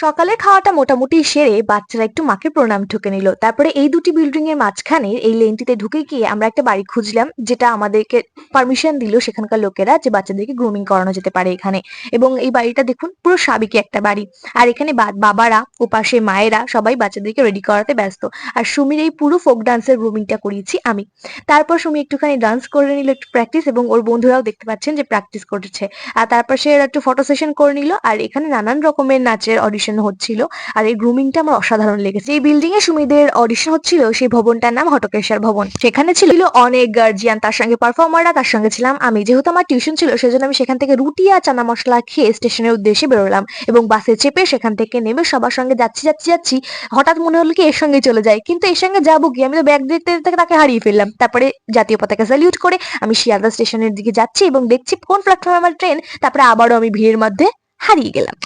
সকালের খাওয়াটা মোটামুটি সেরে বাচ্চারা একটু মাকে প্রণাম ঠুকে নিল। তারপরে এই দুটি বিল্ডিং এর মাঝখানে এই লেনটিতে ঢুকে গিয়ে আমরা একটা বাড়ি খুঁজলাম, যেটা আমাদেরকে পারমিশন দিল সেখানকার লোকেরা যে বাচ্চাদেরকে গ্রুমিং করানো যেতে পারে এখানে। এবং এই বাড়িটা দেখুন, পুরো সাবেকি একটা বাড়ি। আর এখানে বাবারা ও পাশে মায়েরা সবাই বাচ্চাদেরকে রেডি করাতে ব্যস্ত। আর সুমির এই পুরো ফোক ডান্সের গ্রুমিংটা করিয়েছি আমি। তারপর সুমি একটুখানি ডান্স করে নিল, একটু প্র্যাকটিস, এবং ওর বন্ধুরাও দেখতে পাচ্ছেন যে প্র্যাকটিস করছে। আর তারপর সে একটু ফটো সেশন করে নিল। আর এখানে নানান রকমের নাচের অডিশন হচ্ছিল। আর এই গ্রুমিংটা আমার অসাধারণ লেগেছে। এই বিল্ডিং এ সুমিদের অডিশন হচ্ছিল, সেই ভবনটার নাম হটকেশ্বর ভবন। সেখানে ছিল অনেক গার্জিয়ান, তার সঙ্গে পারফর্মাররা, তার সঙ্গে ছিলাম আমি। যেহেতু আমার টিউশন ছিল, সেজন্য আমি সেখান থেকে রুটি আর চানা মশলা খেয়ে স্টেশনের উদ্দেশ্যে বেরোলাম, এবং বাসে চেপে সেখান থেকে নেমে সবার সঙ্গে যাচ্ছি। হঠাৎ মনে হলো কি এর সঙ্গে চলে যায়, কিন্তু এর সঙ্গে যাবো কি, আমি তো ব্যাগ দেখতে দেখতে তাকে হারিয়ে ফেললাম। তারপরে জাতীয় পতাকা স্যালিউট করে আমি শিয়ালদা স্টেশনের দিকে যাচ্ছি এবং দেখছি কোন প্ল্যাটফর্মে আমার ট্রেন। তারপরে আবারও আমি ভিড়ের মধ্যে হারিয়ে গেলাম।